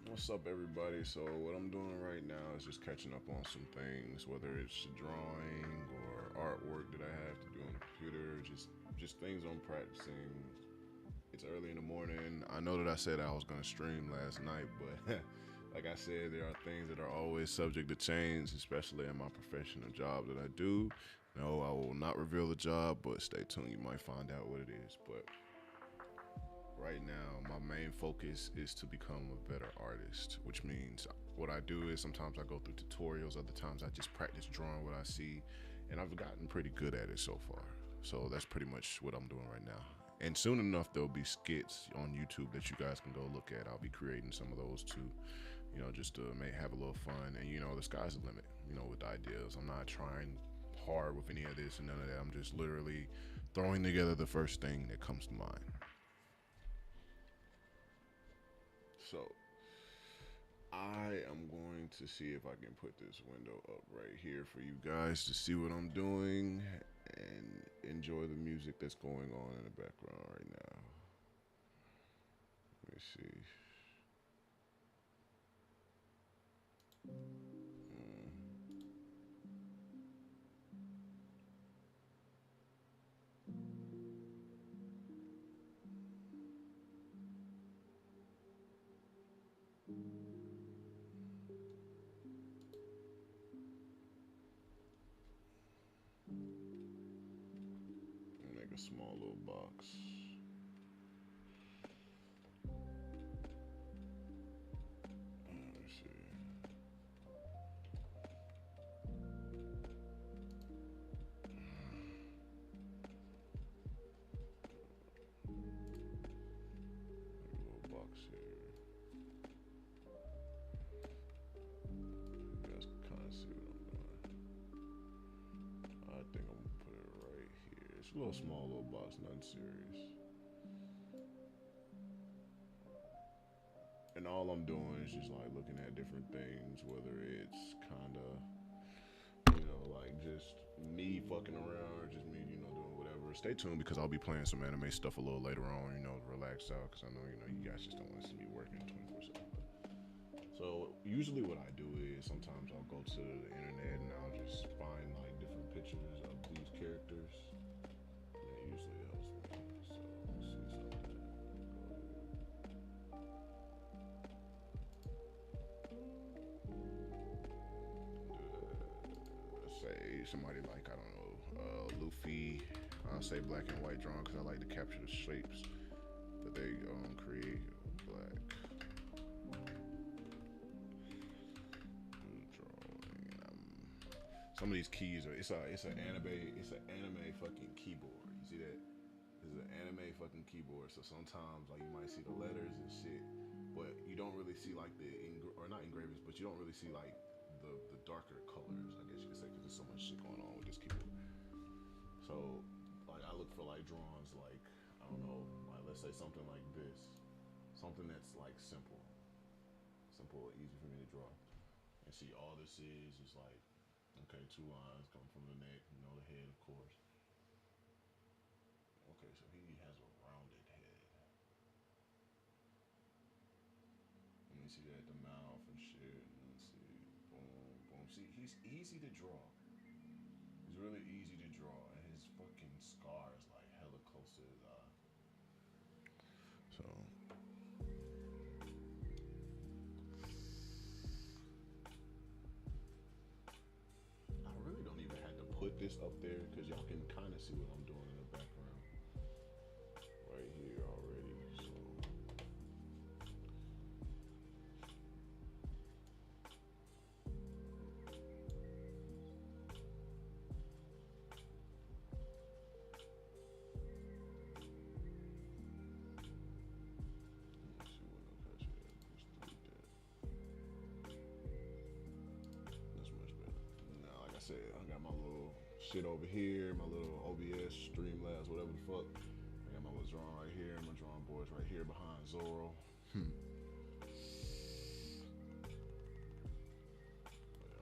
What's up, everybody? So, what I'm doing right now is just catching up on some things, whether it's drawing or artwork that I have to do on the computer, just things I'm practicing. It's early in the morning. I know that I said I was gonna stream last night, but like I said, there are things that are always subject to change, especially in my professional job that I do. No, I will not reveal the job, but stay tuned. You might find out what it is. But right now, my main focus is to become a better artist, which means what I do is sometimes I go through tutorials, other times I just practice drawing what I see, and I've gotten pretty good at it so far. So that's pretty much what I'm doing right now. And soon enough, there'll be skits on YouTube that you guys can go look at. I'll be creating some of those too, just to have a little fun. And the sky's the limit, with ideas. I'm not trying hard with any of this and none of that. I'm just literally throwing together the first thing that comes to mind. So I am going to see if I can put this window up right here for you guys to see what I'm doing and enjoy the music that's going on in the background right now. Let me see. Make a small little box. Let me see. Make a little box here. You guys can kind of see what I'm doing. I think I'm gonna put it right here. It's a little small little box, nothing serious. And all I'm doing is just like looking at different things, whether it's kind of, like just me fucking around or just me, doing whatever. Stay tuned because I'll be playing some anime stuff a little later on, to relax out because I know, you guys just don't want to see me working 24/7. So usually what I do is sometimes I'll go to the internet and I'll just find like different pictures of these characters. And that usually helps me. So let's see something. Say somebody like I don't know Luffy. I'll say black and white drawing because I like to capture the shapes that they create. Black drawing. Some of these keys are it's an anime fucking keyboard. You see that? It's an anime fucking keyboard. So sometimes like you might see the letters and shit, but you don't really see like or not engravings, but you don't really see like the darker colors, I guess you could say, because there's so much shit going on with this keyboard. So, like, I look for like drawings, like I don't know, like let's say something like this, something that's like simple, easy for me to draw, and see all this is like, okay, two lines coming from the neck, the head, of course. Okay, so he has a rounded head. Let me see that the mouth and shit. Let's see, boom, boom. See, he's easy to draw. He's really easy to draw, and his fucking scar is like hella close to his eye. So I really don't even have to put this up there because y'all can kind of see what I'm doing in the background right here already. So I got my little shit over here, my little OBS, Streamlabs, whatever the fuck. I got my little drawing right here, my drawing boards right here behind Zoro. Yeah,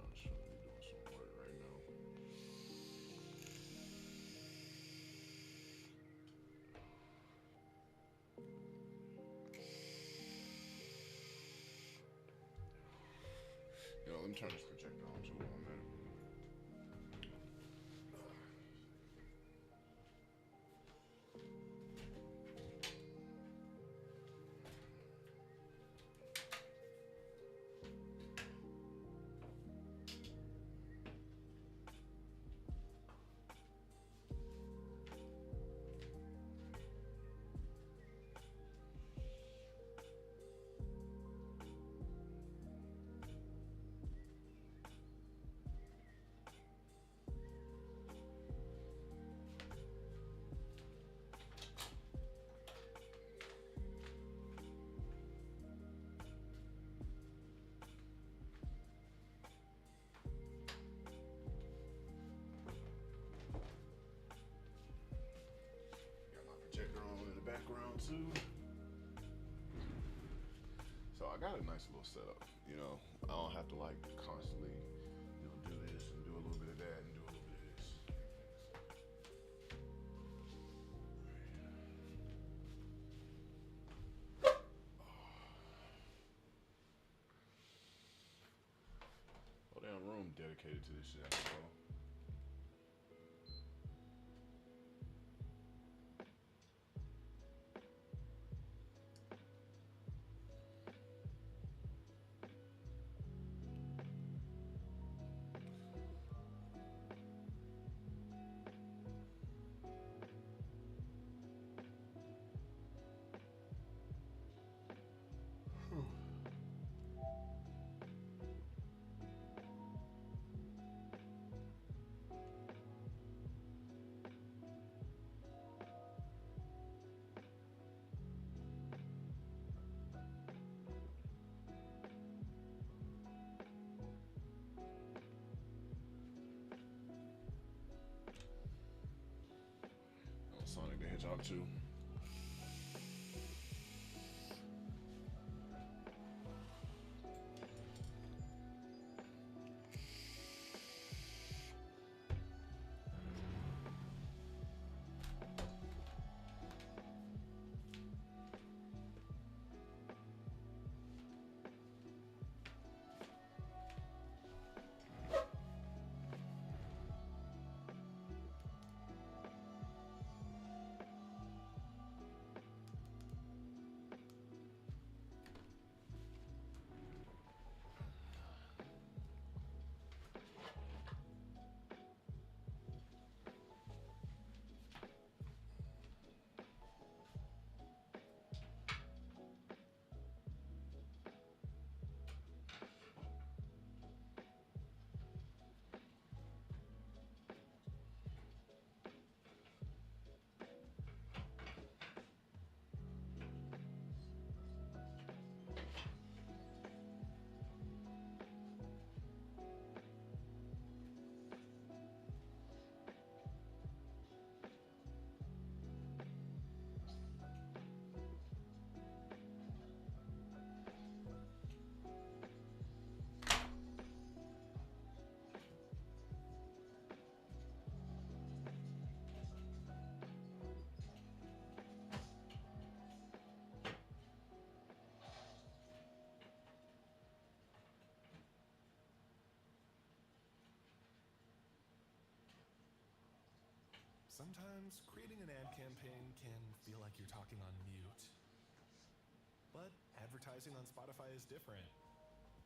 I'm just trying to be doing some work right now. turn this projector on too in a minute. Background too. So I got a nice little setup, you know. I don't have to like constantly, do this and do a little bit of that and do a little bit of this. Whole damn room dedicated to this shit. So. Sonic the Hedgehog 2. Sometimes creating an ad campaign can feel like you're talking on mute. But advertising on Spotify is different.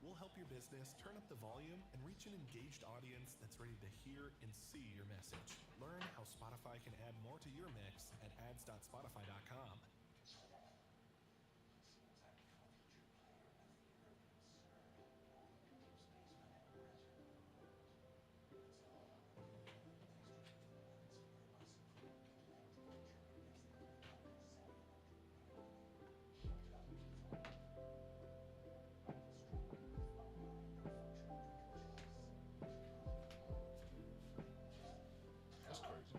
We'll help your business turn up the volume and reach an engaged audience that's ready to hear and see your message. Learn how Spotify can add more to your mix at ads.spotify.com. That's crazy.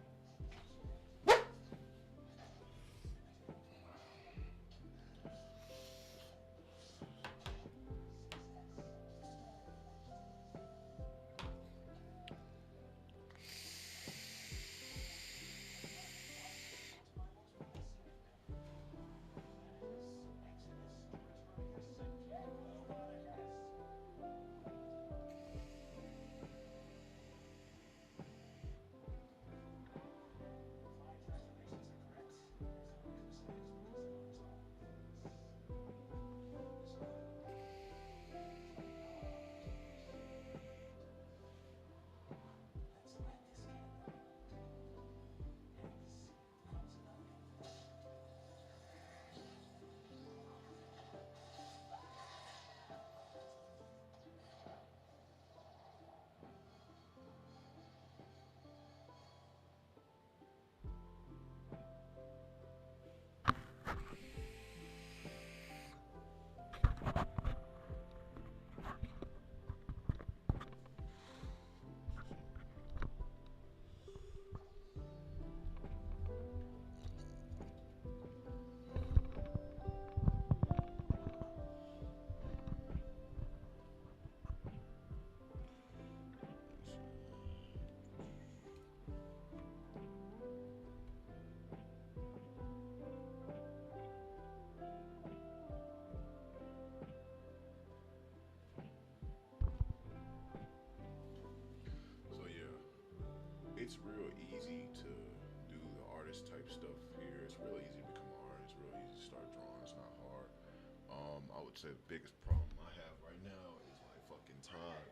would say the biggest problem I have right now is like fucking time,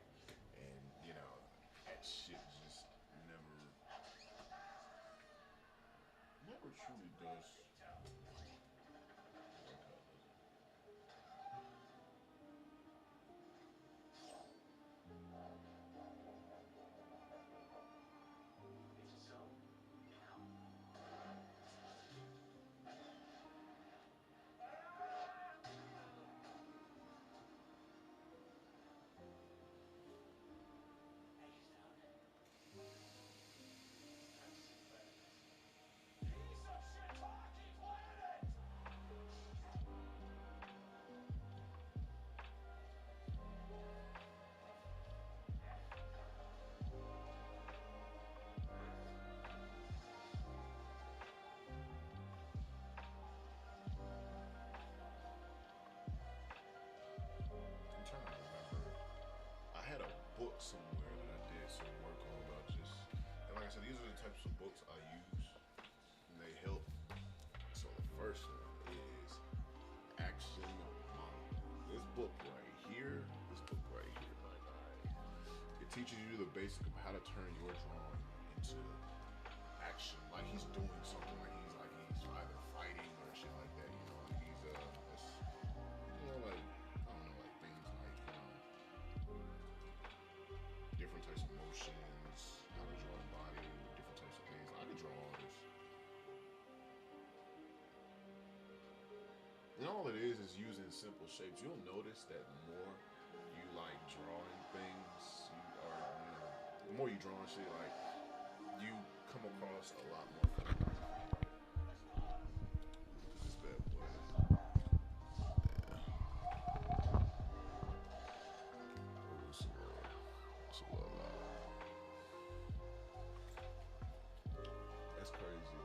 and that shit just never, never truly does. I'm trying to remember. I had a book somewhere that I did some work on about just, and like I said, these are the types of books I use, and they help. So the first one is Action Manga. This book right here, my guy. It teaches you the basic of how to turn your drawing into action, like he's doing something, like he's either fighting or shit like that. Like he's like I don't know, like things like different types of motions, how to draw a body, different types of things. I could draw all this. And all it is using simple shapes. You'll notice that the more you like drawing things, the more you draw shit, like you come across a lot more. This bad boy. Oh, it's a little loud. That's crazy.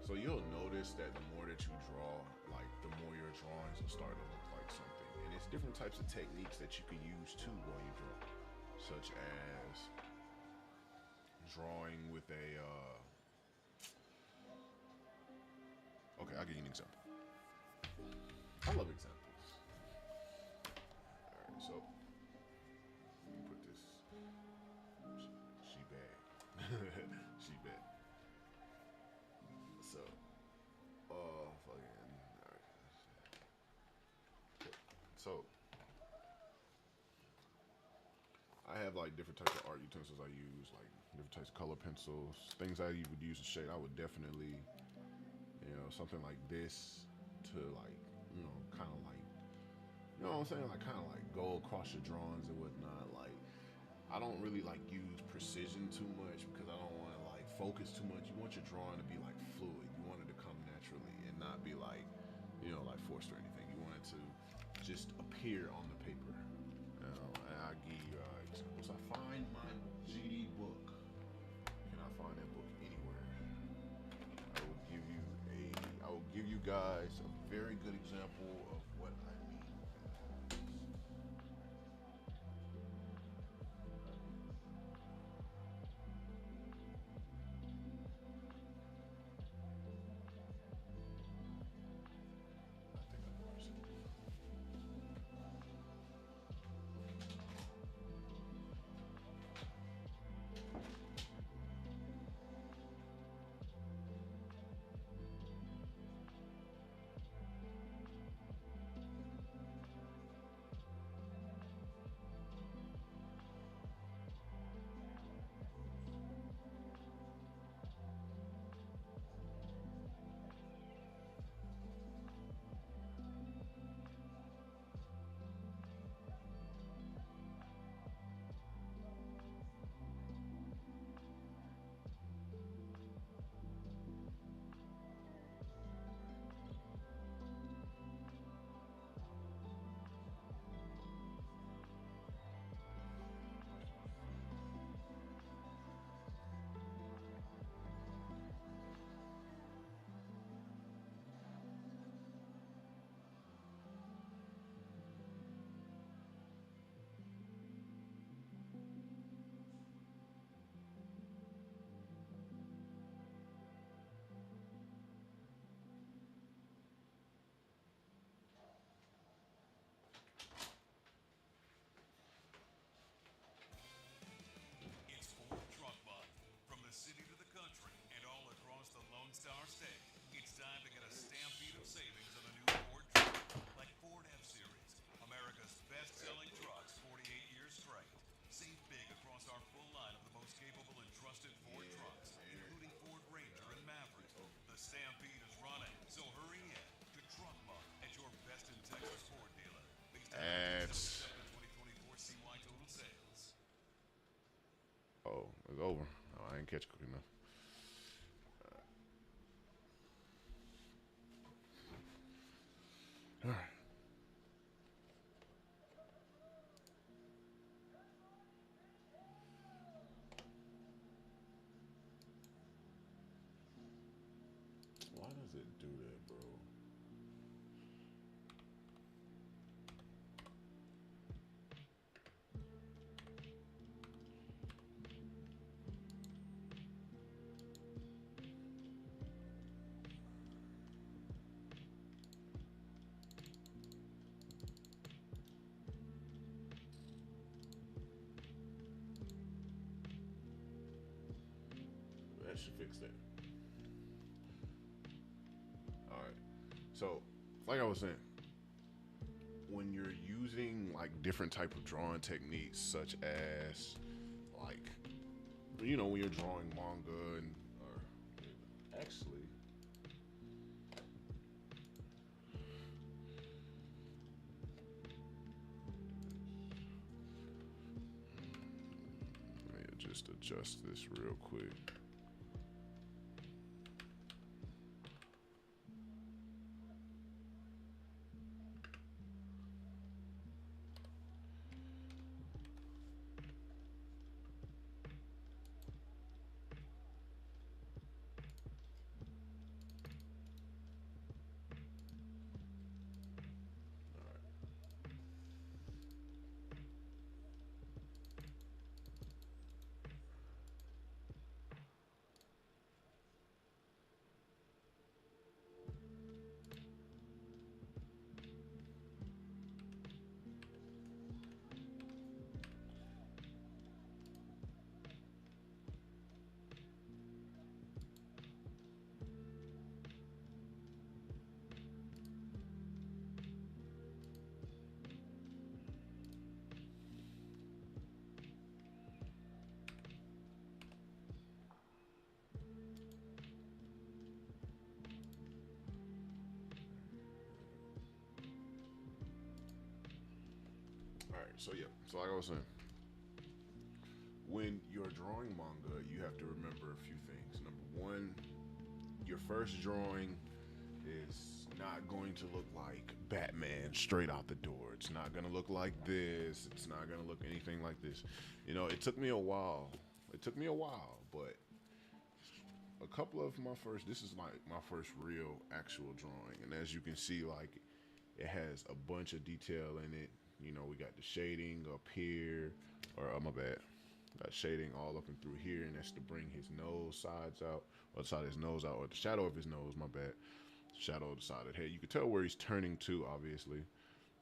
So you'll notice that the more that you draw, like the more your drawings will start to look like something. And it's different types of techniques that you can use too while you draw, such as drawing with a. Okay, I'll give you an example. I love examples. All right, so let me put this. She bad. She bad. So, fucking. Alright. So, I have like different types of art utensils I use, like different types of color pencils, things I would use to shade. I would definitely, something like this to like, kind of like, you know what I'm saying? Like, kind of like go across your drawings and whatnot. Like, I don't really like use precision too much because I don't want to like focus too much. You want your drawing to be like fluid. You want it to come naturally and not be like, like forced or anything. You want it to just appear on the paper. And I give you examples. I find my GD book. Can I find that book anywhere? I will give you guys a very good example of what I mean. didn't catch quick enough. All right. Why does it do that, bro? That should fix that. All right. So, like I was saying, when you're using like different type of drawing techniques, such as like, when you're drawing manga and or actually, let me just adjust this real quick. All right, so yeah, so like I was saying, when you're drawing manga, you have to remember a few things. Number one, your first drawing is not going to look like Batman straight out the door. It's not going to look like this. It's not going to look anything like this. It took me a while. But a couple of this is like my first real actual drawing. And as you can see, like, it has a bunch of detail in it. We got the shading up here, or my bad. Got shading all up and through here, and that's to bring his nose sides out, or the side of his nose out, or the shadow of his nose, my bad. Shadow of the side of the head. You can tell where he's turning to, obviously.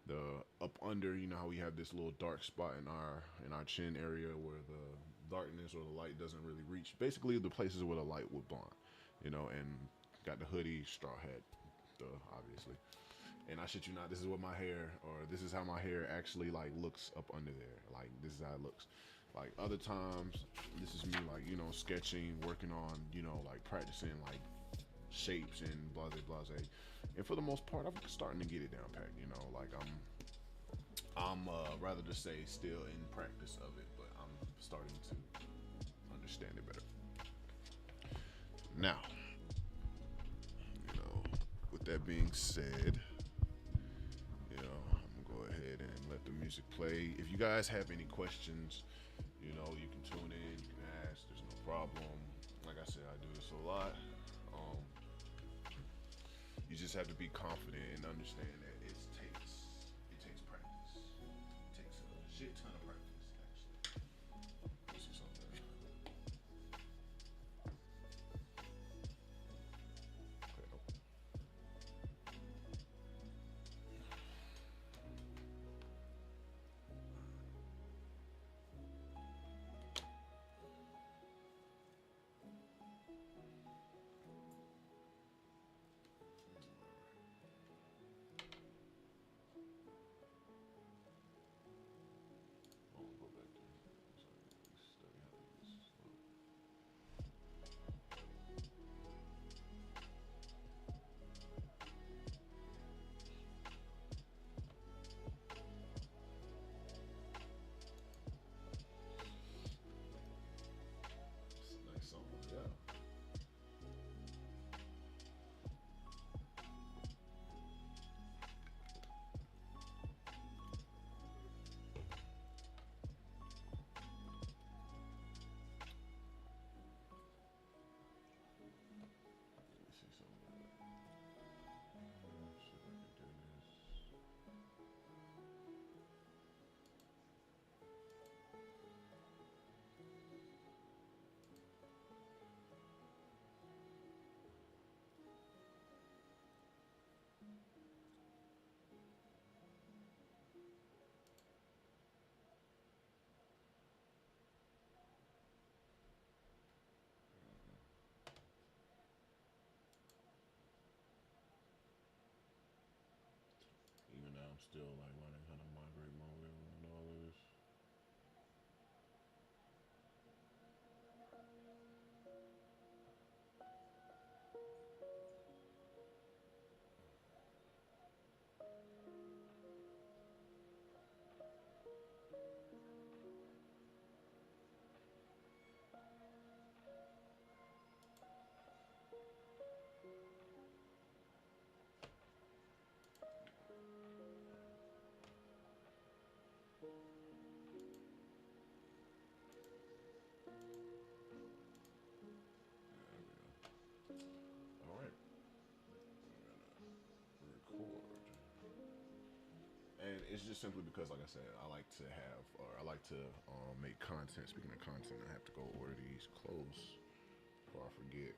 The up under, how we have this little dark spot in our chin area where the darkness or the light doesn't really reach. Basically, the places where the light would blind, and got the hoodie, straw hat, obviously. And I shit you not, this is what my hair, or this is how my hair actually like looks up under there. Like, this is how it looks. Like, other times, this is me like, sketching, working on, like practicing like shapes and blase. And for the most part, I'm starting to get it down pat. Like I'm rather to say still in practice of it, but I'm starting to understand it better. Now, with that being said, I'm gonna go ahead and let the music play. If you guys have any questions, you can tune in, you can ask. There's no problem. Like I said, I do this a lot. You just have to be confident and understand that it takes practice. It takes a shit ton of practice, actually. Let me see something. Okay, nope. I'm still like learning how to migrate my wheel and all of this. All right, I'm gonna record. And it's just simply because, like I said, I like to have, or I like to make content. Speaking of content, I have to go order these clothes before I forget.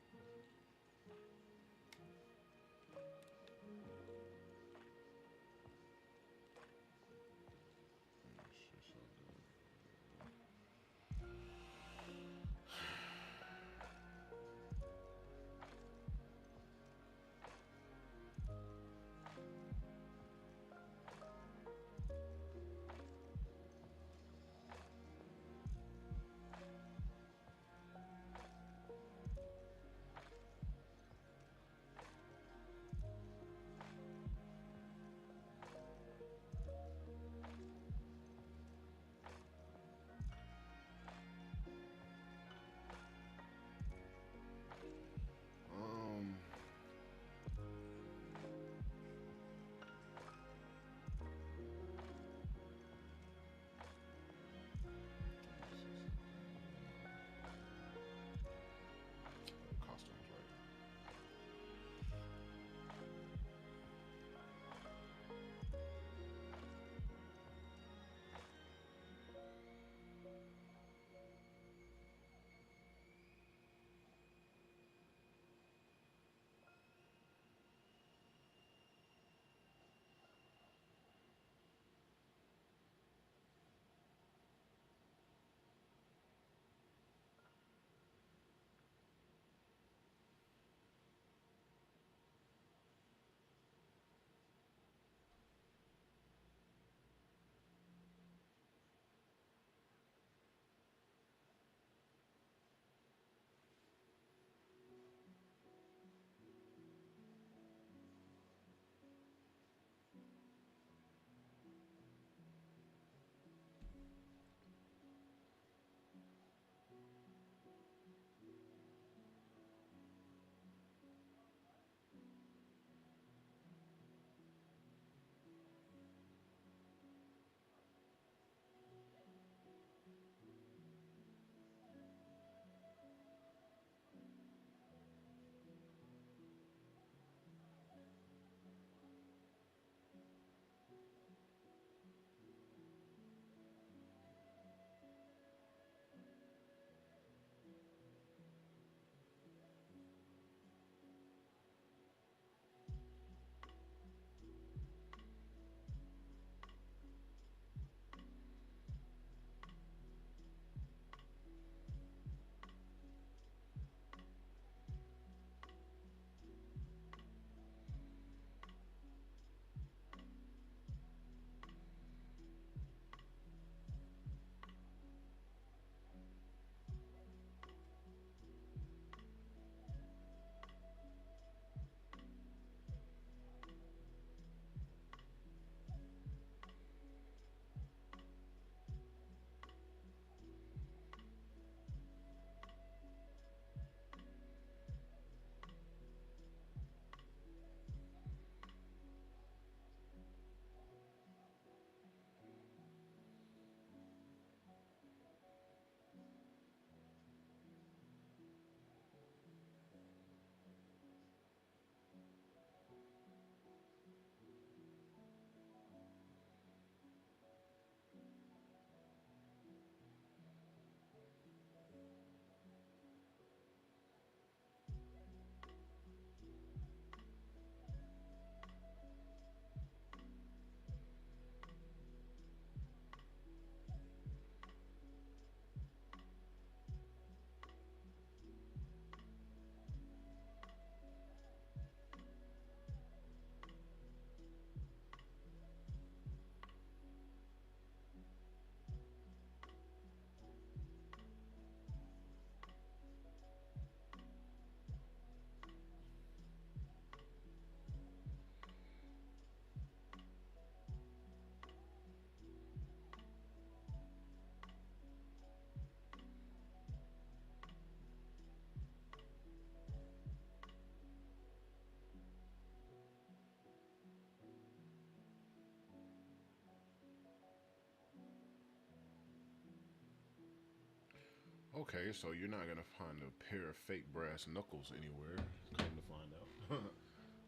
Okay, so you're not gonna find a pair of fake brass knuckles anywhere. Come to find out.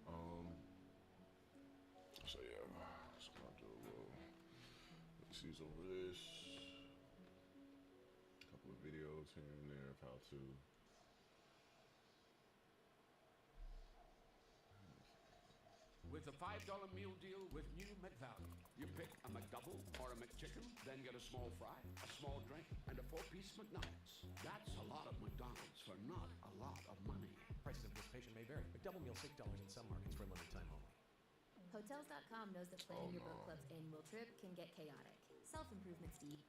um. So yeah, so I'll do a little. Let's see over this. Couple of videos here and there of how to. With the $5 meal deal with new McValue. You pick a McDouble or a McChicken, then get a small fry, a small drink, and a 4-piece McNuggets. That's a lot of McDonald's for not a lot of money. Prices of participation may vary, but double meal $6 in some markets for a limited time only. Hotels.com knows that planning your book club's annual trip can get chaotic. Self-improvement, Steve.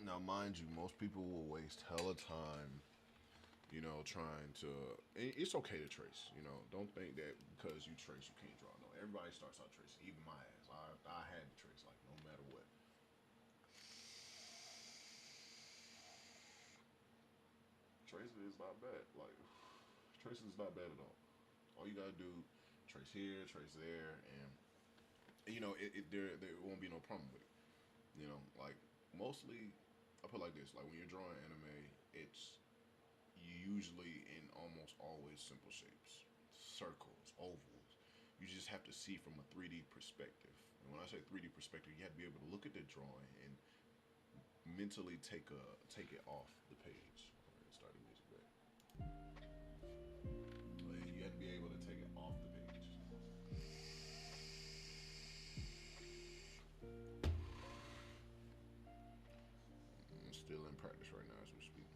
Now, mind you, most people will waste hella time, trying to. It's okay to trace, Don't think that because you trace, you can't draw. No, everybody starts out tracing, even my ass. I had to trace, like, no matter what. Tracing is not bad. Like, tracing is not bad at all. All you gotta do, trace here, trace there, and there won't be no problem with it. Like mostly, I put it like this: like when you're drawing anime, it's usually in almost always simple shapes, circles, ovals. You just have to see from a 3D perspective. And when I say 3D perspective, you have to be able to look at the drawing and mentally take it off the page. Alright, start the music back. Like, you have to be able to take it off the page. I'm still in practice right now as we speak.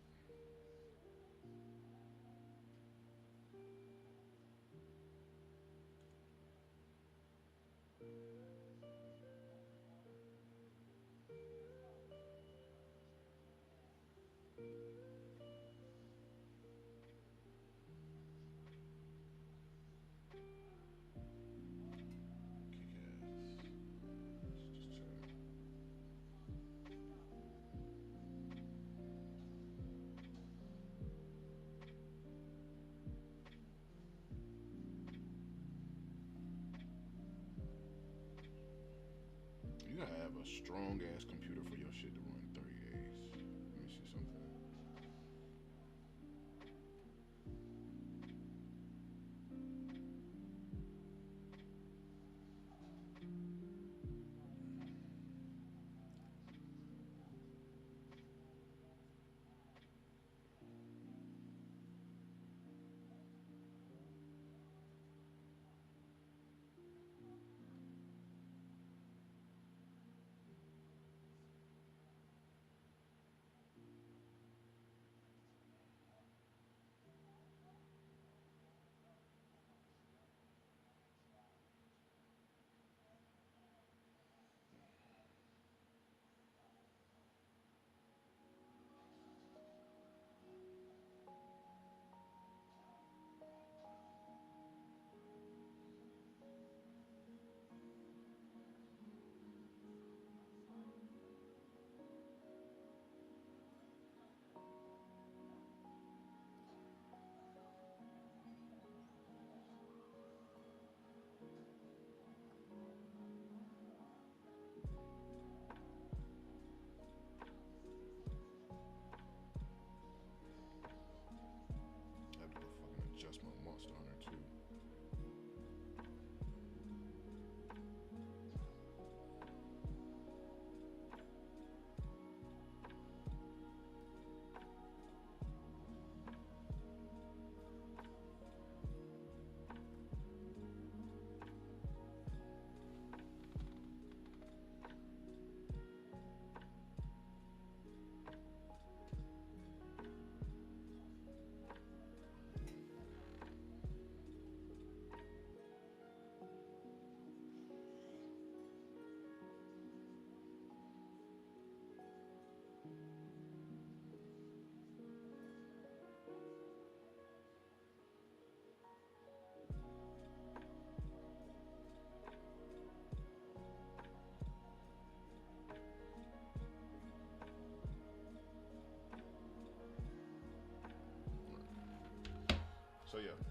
So yeah.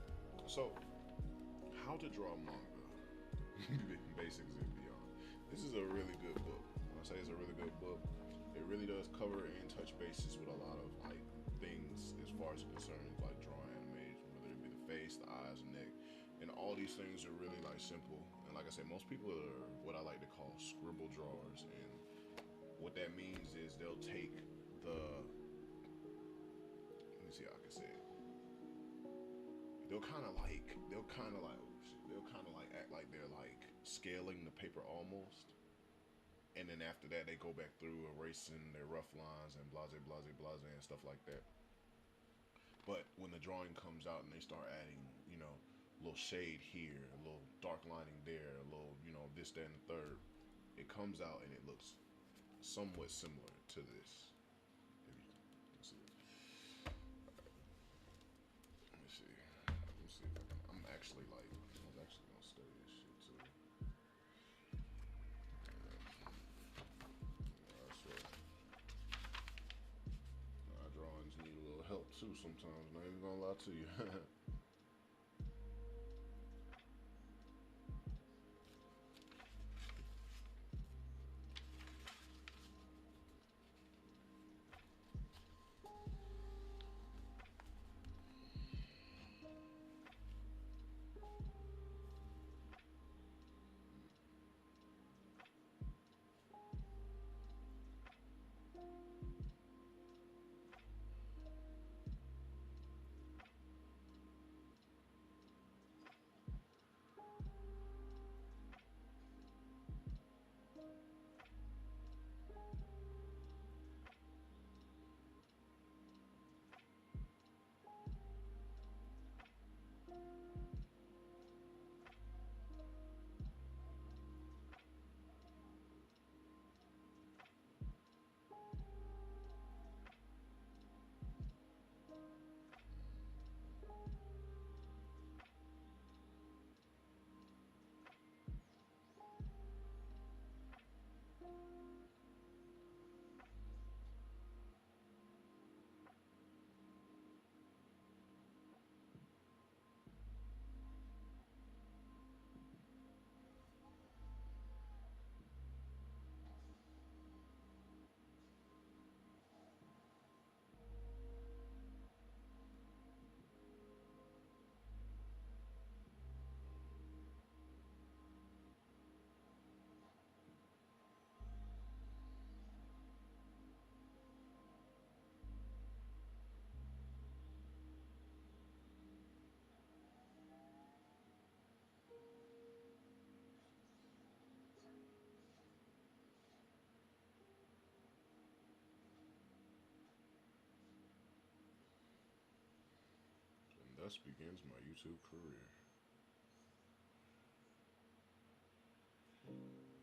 So how to draw manga, basics and beyond. This is a really good book. When I say it's a really good book, it really does cover and touch bases with a lot of like things as far as it concerns like drawing animation, whether it be the face, the eyes, the neck, and all these things are really like simple. And like I said, most people are what I like to call scribble drawers, and what that means is they'll take the, let me see how I can say it. They'll kind of like act like they're like scaling the paper almost, and then after that they go back through erasing their rough lines and blase blase blase and stuff like that. But when the drawing comes out and they start adding, a little shade here, a little dark lining there, a little, this, that, and the third, it comes out and it looks somewhat similar to this. If you can see it. Let me see. Let me see if I can. I was actually gonna study this shit too. I swear. Our drawings need a little help too sometimes. Not even gonna lie to you. And thus begins my YouTube career.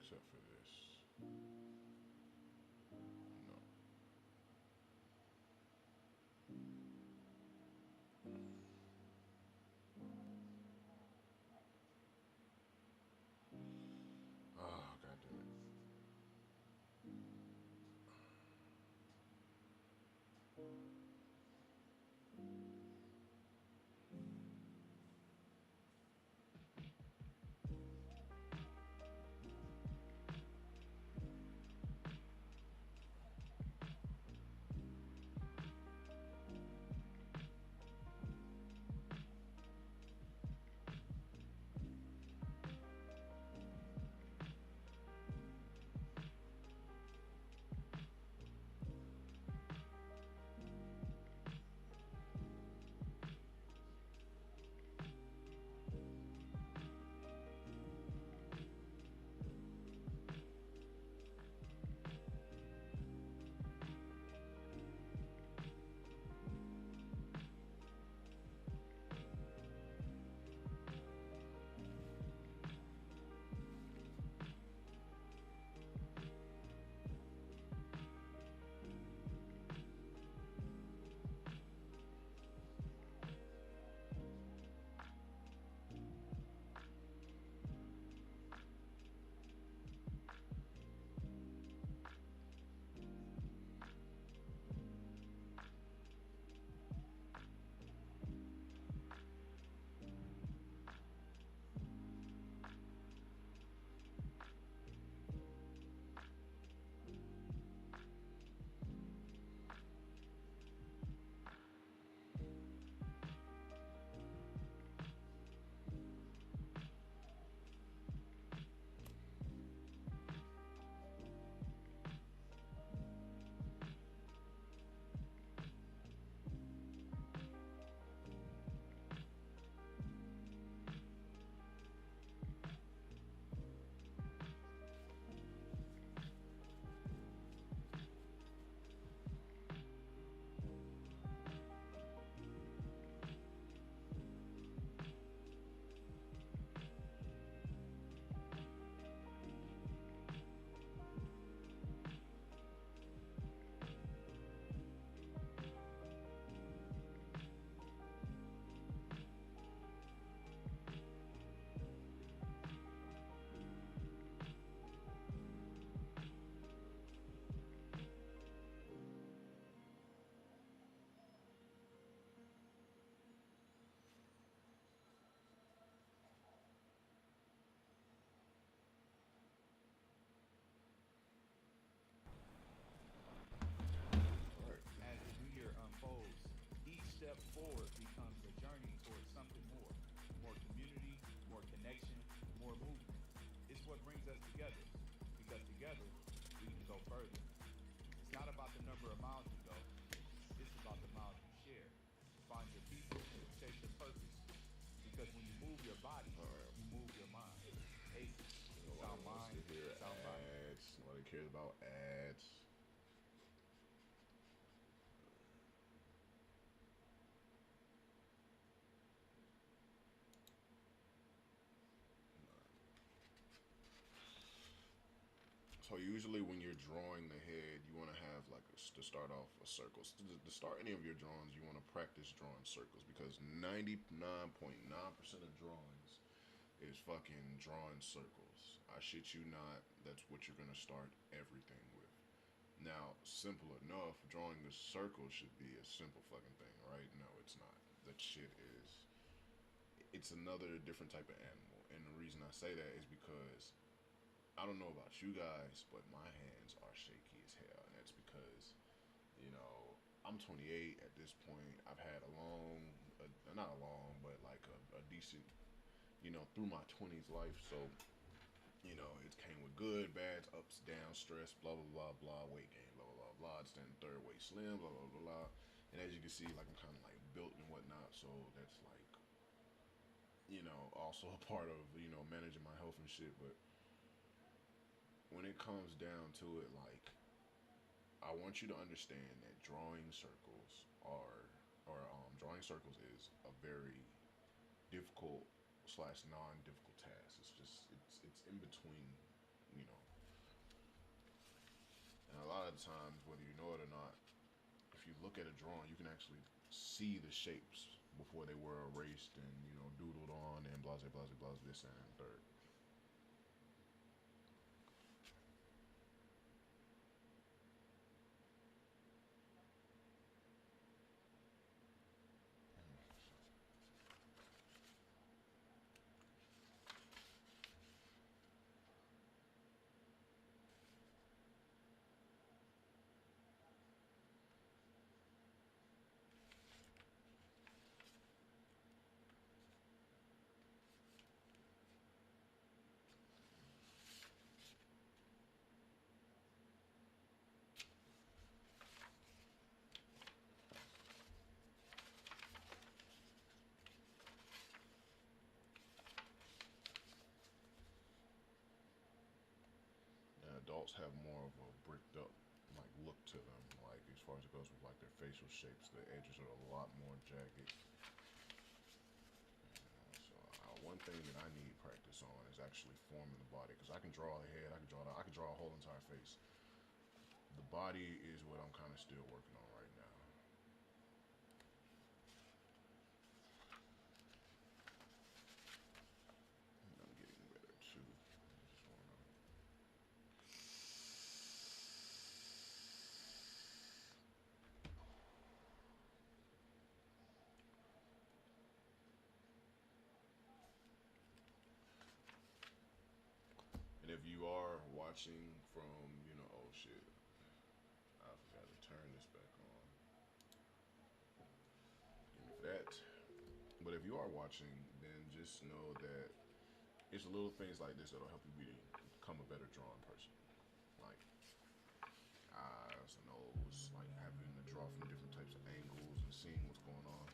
Except for this. No. Oh, god damn it. connection, more movement. It's what brings us together. Because together, we can go further. It's not about the number of miles you go. It's about the miles you share. Find your people, chase your purpose. Because when you move your body, you move your mind. Hey, sound Nobody wants mind, to hear sound body. ads. Nobody cares about ads. So usually when you're drawing the head, you want to have like to start off a circle. To start any of your drawings, you want to practice drawing circles because 99.9% of drawings is fucking drawing circles. I shit you not. That's what you're gonna start everything with. Now, simple enough, drawing the circle should be a simple fucking thing, right? No, it's not. That shit is. It's another different type of animal, and the reason I say that is because I don't know about you guys, but my hands are shaky as hell, and that's because I'm 28 at this point. I've had a long, not a long, but like a decent, through my 20s life. So it came with good, bad, ups, downs, stress, blah blah blah blah, weight gain, blah blah blah blah. It's then third weight slim, blah blah blah blah. And as you can see, like I'm kind of like built and whatnot, so that's like also a part of managing my health and shit. But when it comes down to it, like I want you to understand that drawing circles drawing circles is a very difficult slash non-difficult task. It's in between, you know. And a lot of the times, whether you know it or not, if you look at a drawing, you can actually see the shapes before they were erased and doodled on and blah blah blah blah this and third. And adults have more of a bricked up like look to them, like as far as it goes with like their facial shapes, the edges are a lot more jagged. So one thing that I need practice on is actually forming the body because I can draw a head, I can draw a whole entire face. The body is what I'm kind of still working on right now. And I'm getting better too. I just wanna. And if you are watching from, oh shit, I forgot to turn this back on. Give me that. But if you are watching, then just know that it's little things like this that'll help you become a better drawing person. Like eyes, nose, like having to draw from different types of angles and seeing what's going on.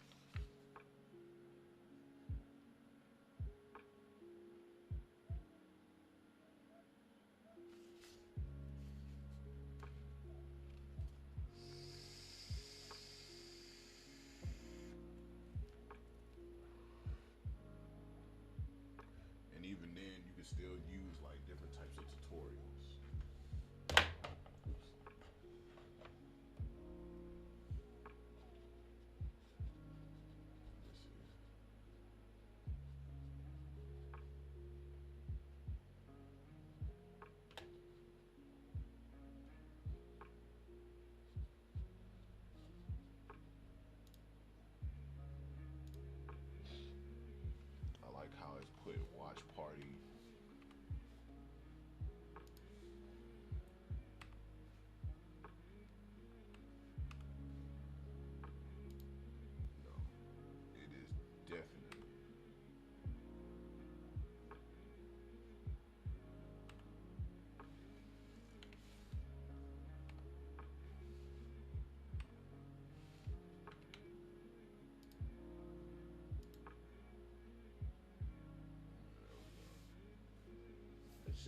And even then, you can still use like different types of tutorials.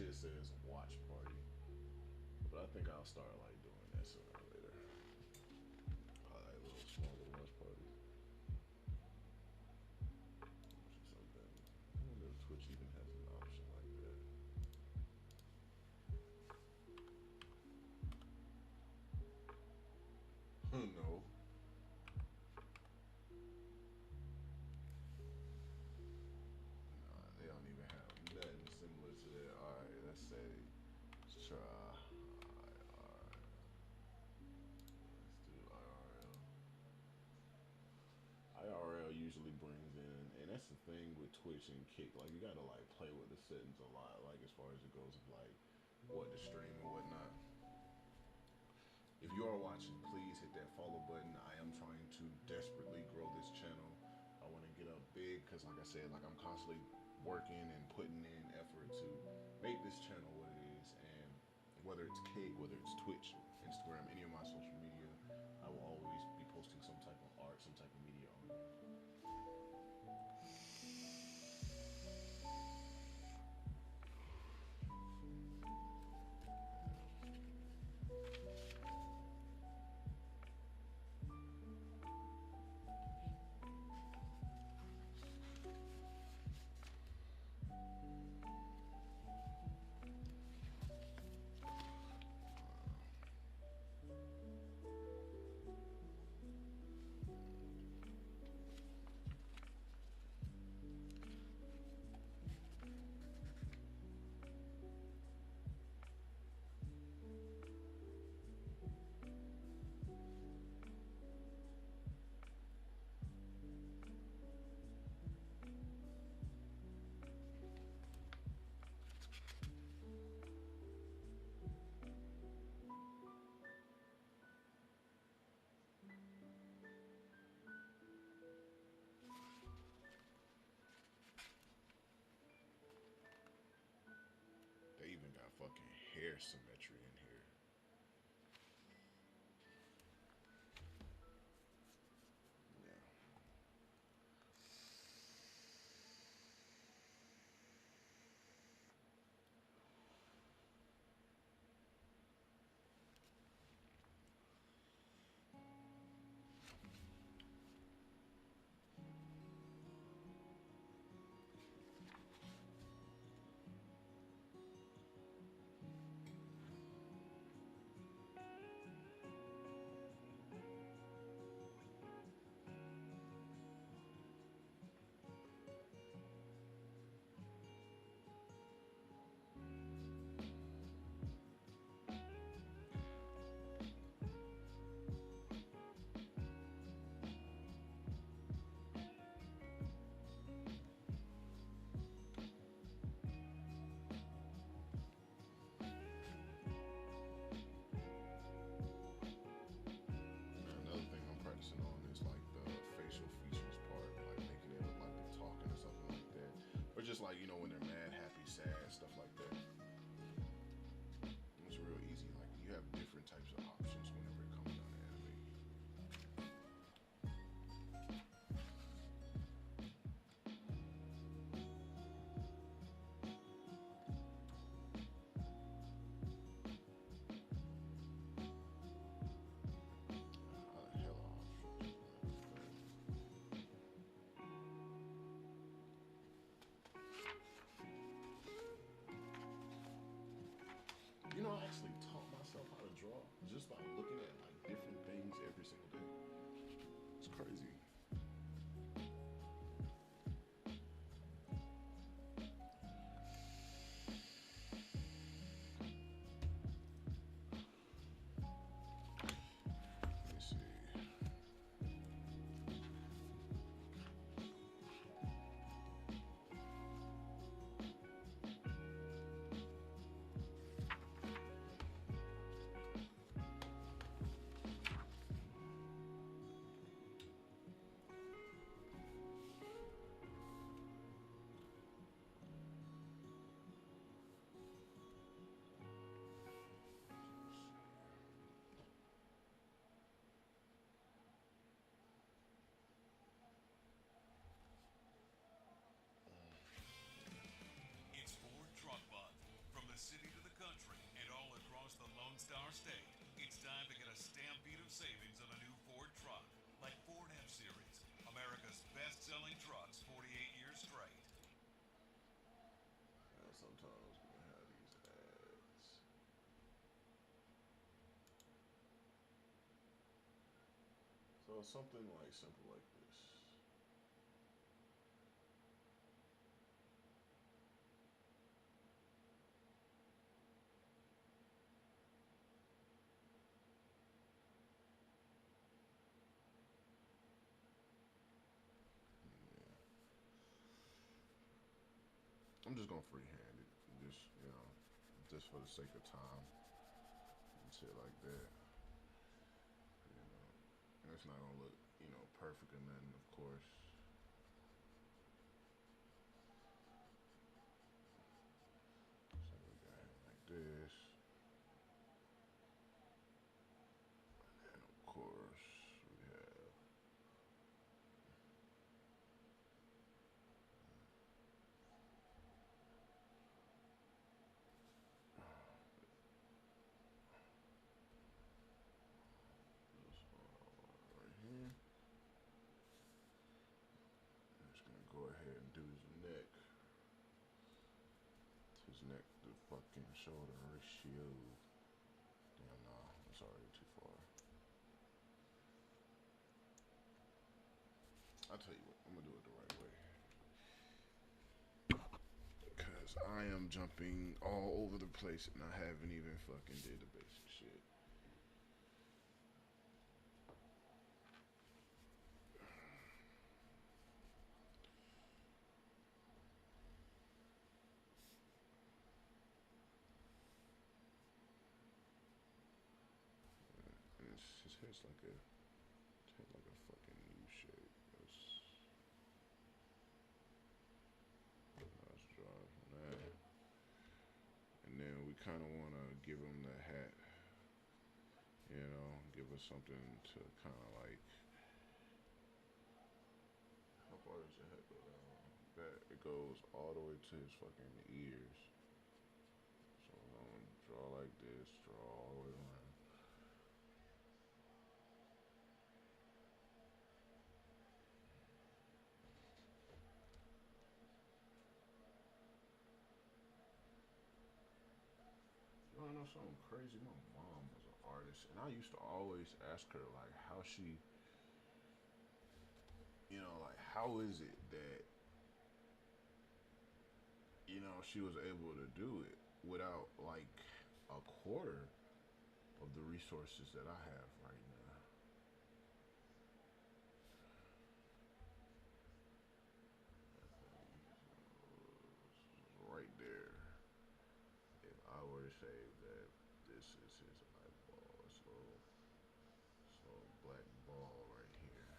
shit says watch party, but I think I'll start like doing that sooner or later. I like little small little watch parties. Something. I wonder if Twitch even has an option like that. No. Nah, they don't even have nothing similar to that. Alright, let's say, let's try. Alright. Let's do IRL. IRL usually brings in, and that's the thing with Twitch and Kick, like you gotta like play with the settings a lot, like as far as it goes of like what to stream and whatnot. If you are watching, please hit that follow button. I am trying to desperately grow this channel. I want to get up big because, like I said, like I'm constantly working and putting in effort to make this channel what it is. And whether it's Cake, whether it's Twitch, Instagram, any of my social media, I will always be posting some type of art, some type of media on there. They even got fucking hair symmetry in here. Yeah. Another thing I'm practicing on is like the facial features part, like making it look like they're talking or something like that. Or just like, you know, when they're mad, happy, sad, stuff like that. It's real easy. Like you have different types of options whenever it comes down to animating. Hella options. You know, I actually taught myself how to draw just by looking at like different things every single day. It's crazy. Let me see. savings on a new Ford truck, like Ford F-Series, America's best-selling trucks 48 years straight. Sometimes we have these ads. So something like simple like this. I'm just gonna freehand it, just just for the sake of time and shit like that. And it's not gonna look, perfect or nothing, of course. So we got it like this, and of course we have. This one right here. I'm just gonna go ahead and do his neck. His neck to fucking shoulder ratio. Damn, nah, it's already too far. I'll tell you what, I'm gonna do it the right way. Because I am jumping all over the place and I haven't even fucking did the basic shit. And his head's like a fucking U shape. Let's draw from that. And then we kind of want to give him the hat. Give us something to kind of like. How far does the head go down? That it goes all the way to his fucking ears. So I'm gonna draw like this, draw all the way around. You wanna know something crazy? My mom was an artist, and I used to always ask her like how she, like how is it that she was able to do it without like a quarter of the resources that I have right now. Right there. If I were to say that this is his eyeball, this little black ball right here.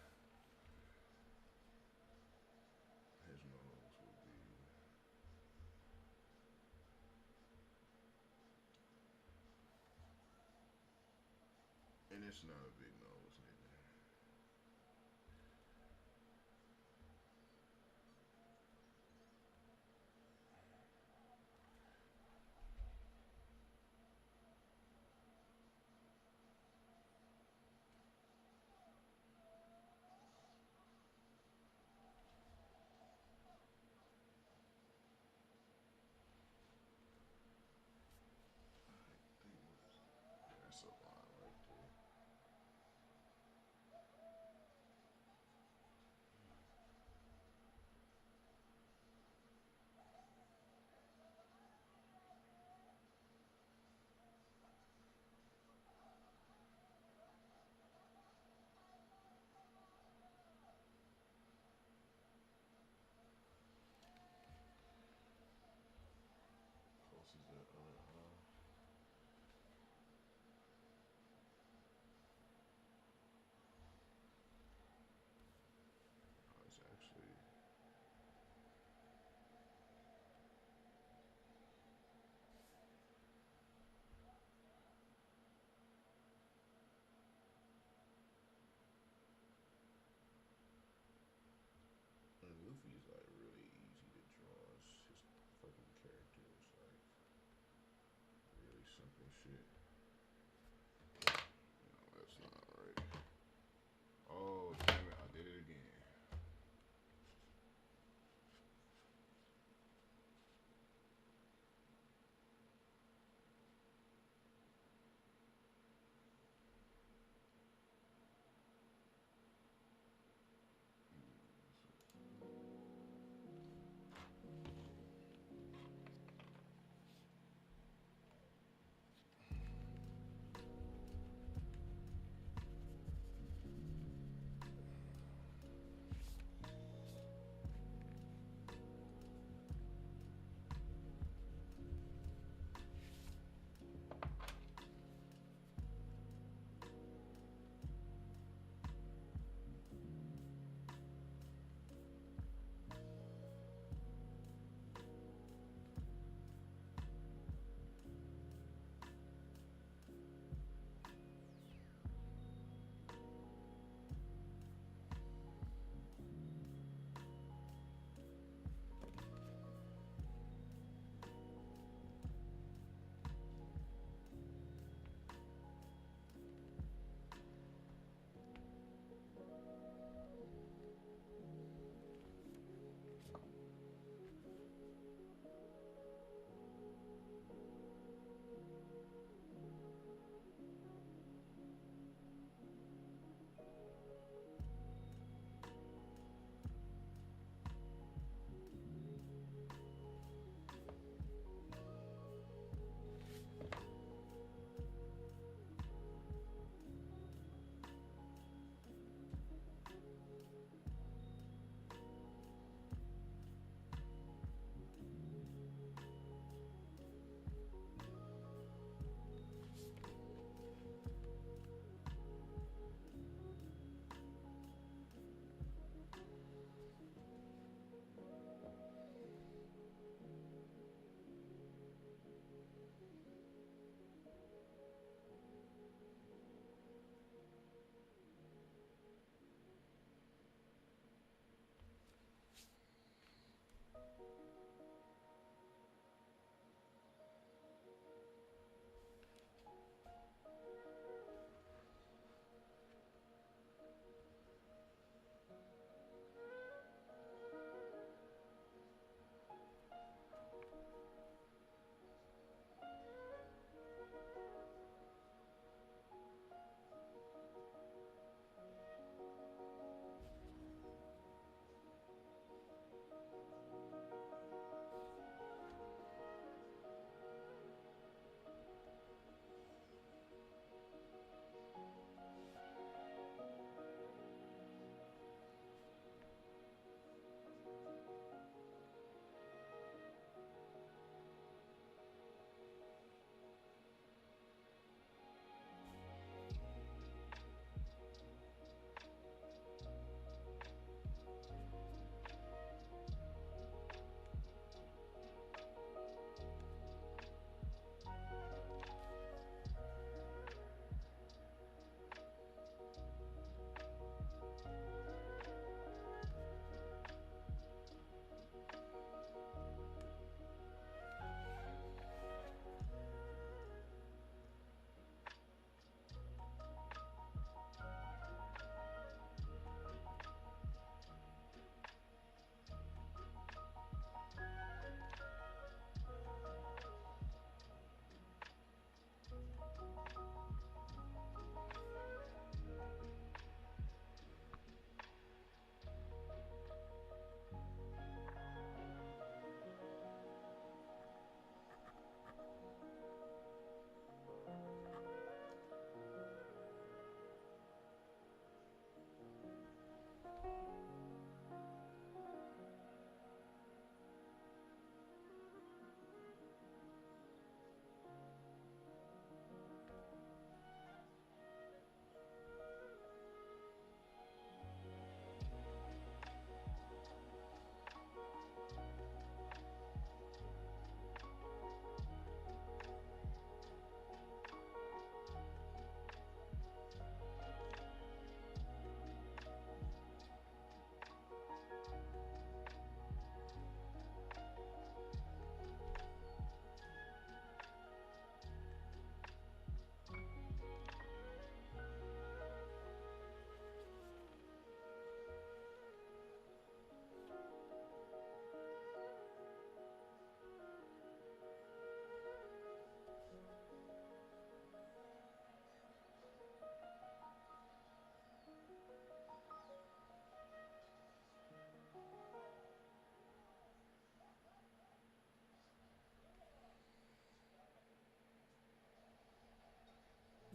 His nose would be. And it's not a big nose neither. That's a lot right there. Close as that other eye. It's actually. And Luffy's like really easy to draw. His fucking character is like really simple shit. That's not right.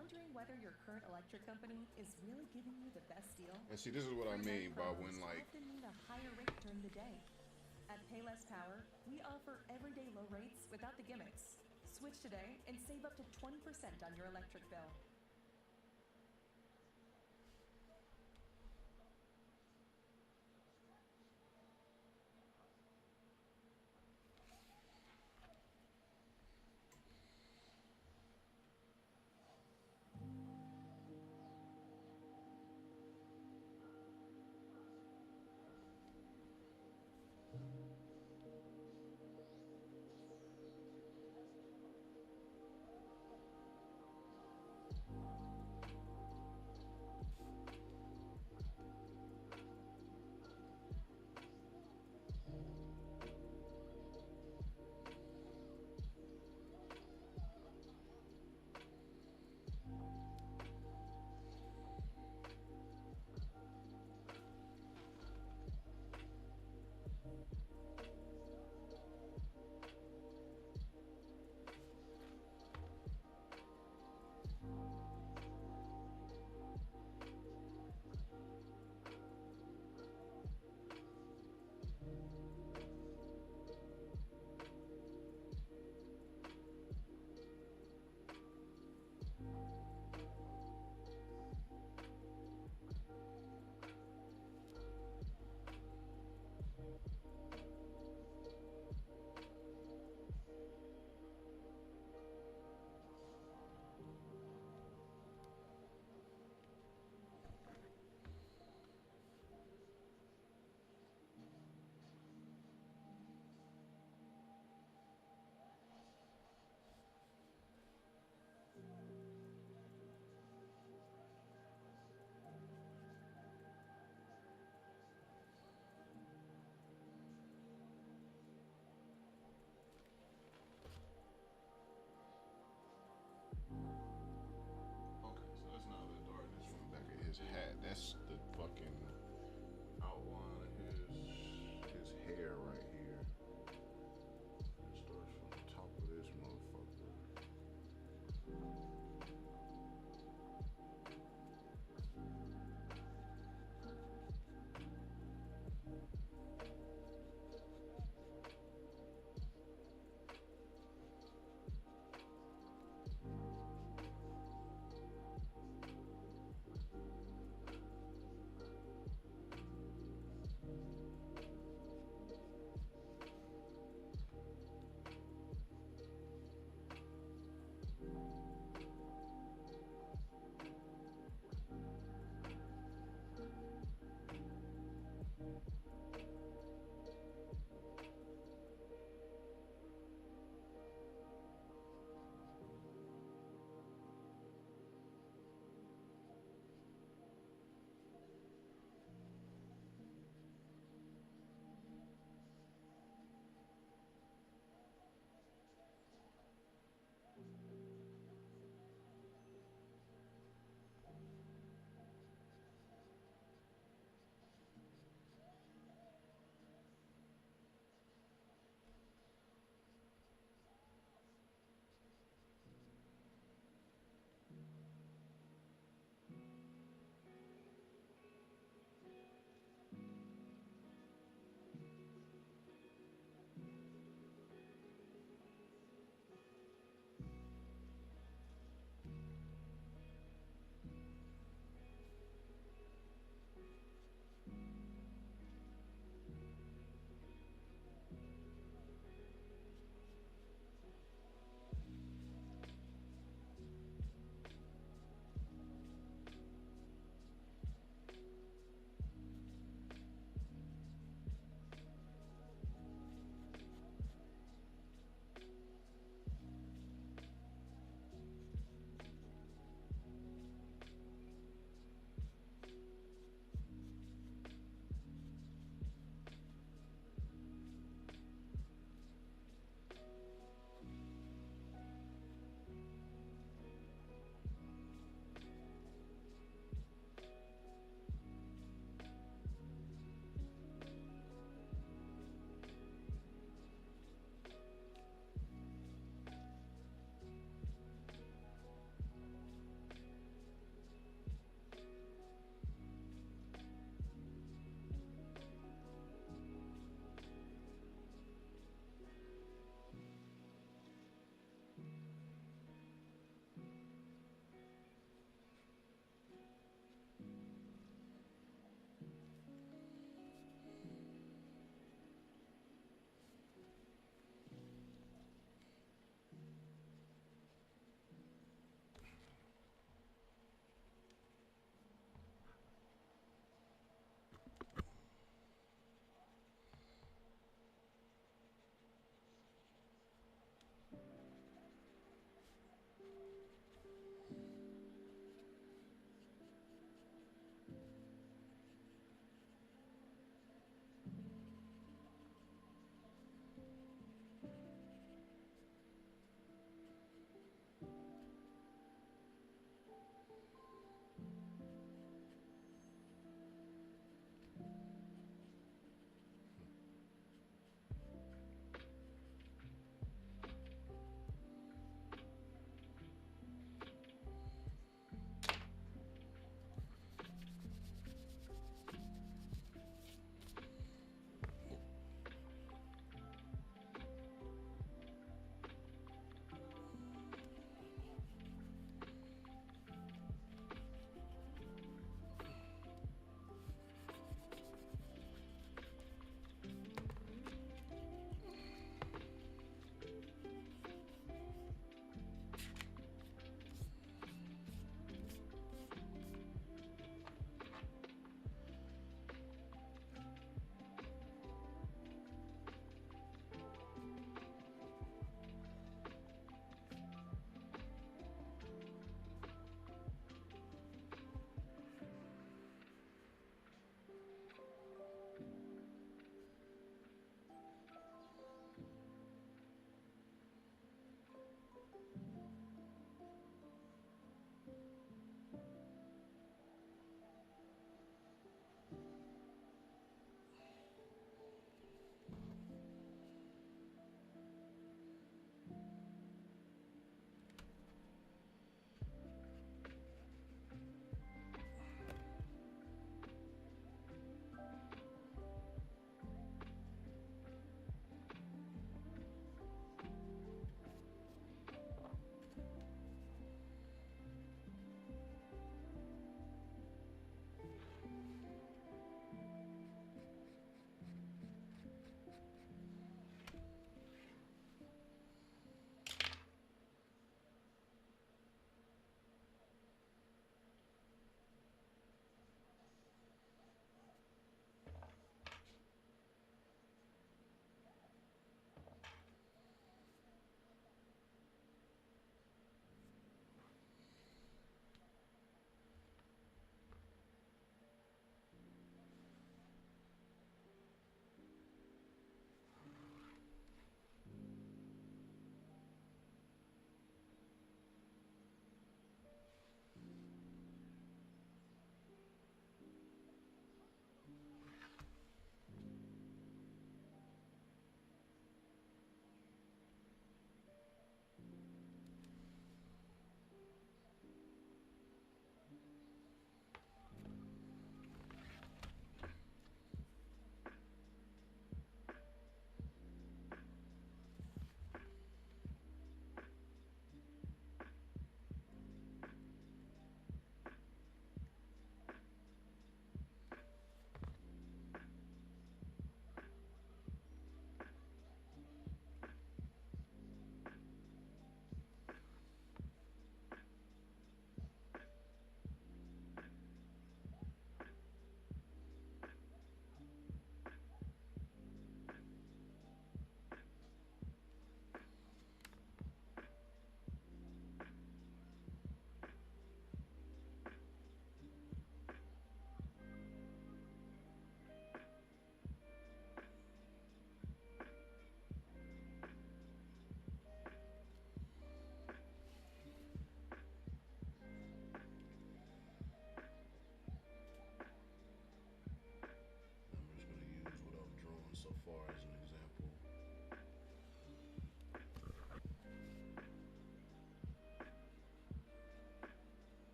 Wondering whether your current electric company is really giving you the best deal? And see, this is what I mean by when, like, often need a higher rate during the day. At Payless Power, we offer everyday low rates without the gimmicks. Switch today and save up to 20% on your electric bill.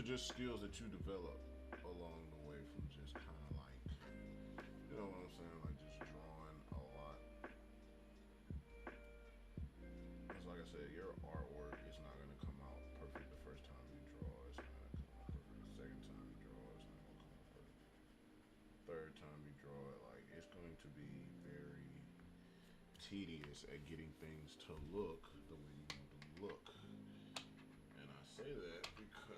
just skills that you develop along the way from just kind of like, you know what I'm saying, like just drawing a lot. Because like I said, your artwork is not gonna come out perfect the first time you draw. It's not gonna come out perfect the second time you draw. It's not gonna come out perfect. Third time you draw it, like it's going to be very tedious at getting things to look the way you want them to look. And I say that because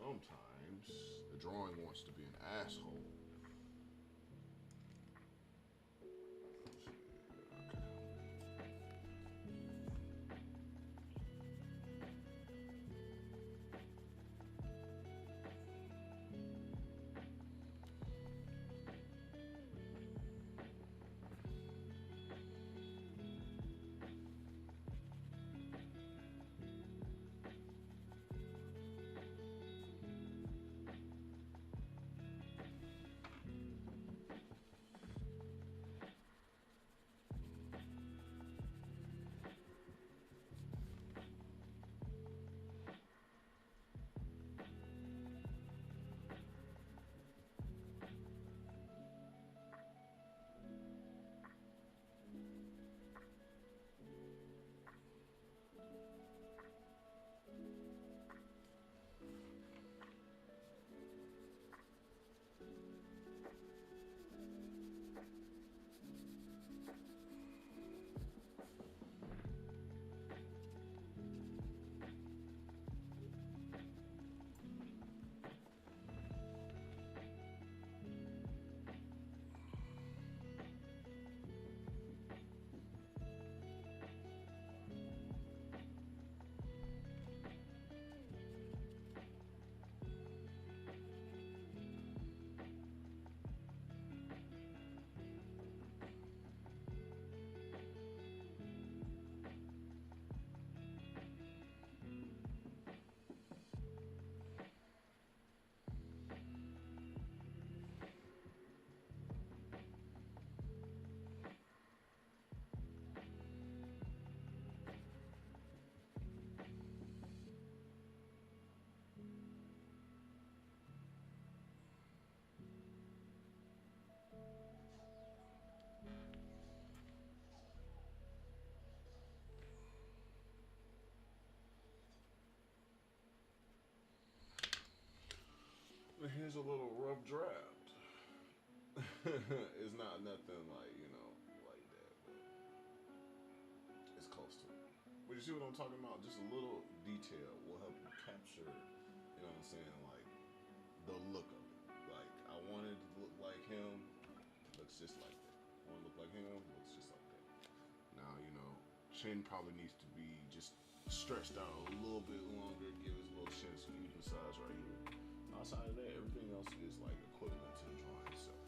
sometimes the drawing wants to be an asshole. Here's a little rough draft. It's not nothing like, you know, like that, but it's close to it. But you see what I'm talking about? Just a little detail will help you capture, you know what I'm saying, like the look of it. Like I wanted to look like him, looks just like that. I want to look like him, looks just like that. Now, you know, chin probably needs to be just stretched out a little bit longer, give his little chin some even size right here. Outside of that, everything else is like equivalent to the drawing itself.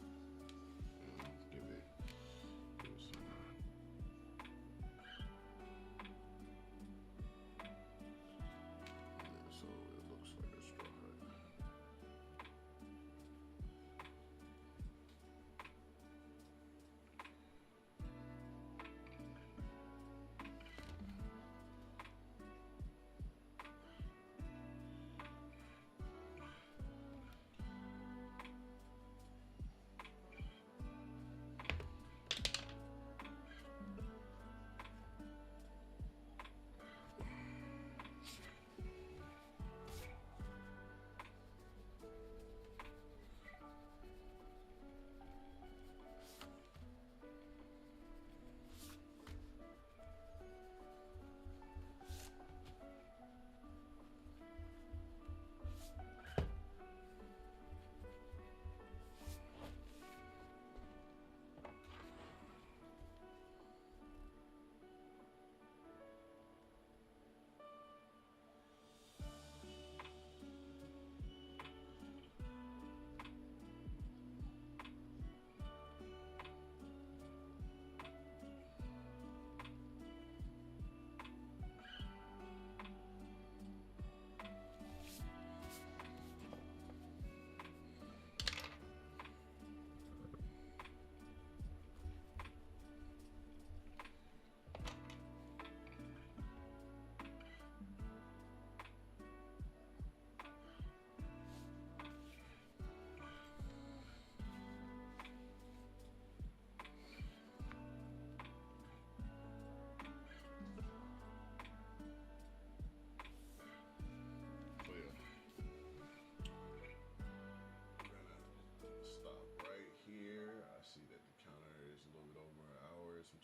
Give it some. Yeah, so it looks like a straw hat.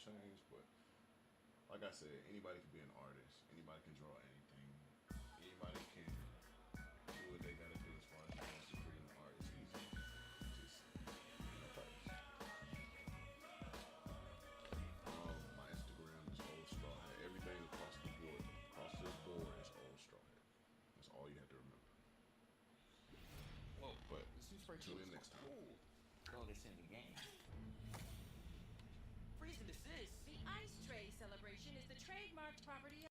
change, but like I said, anybody can be an artist. Anybody can draw anything. Anybody can do what they gotta do as far as it comes to creating art. It's easy. Just practice. My Instagram is old straw hat. Everything across the board is old straw hat. That's all you have to remember. Whoa, But this new spray tune is in next time. cool. Throw this in the game. Freeze and desist. The Ice Tray celebration is the trademarked property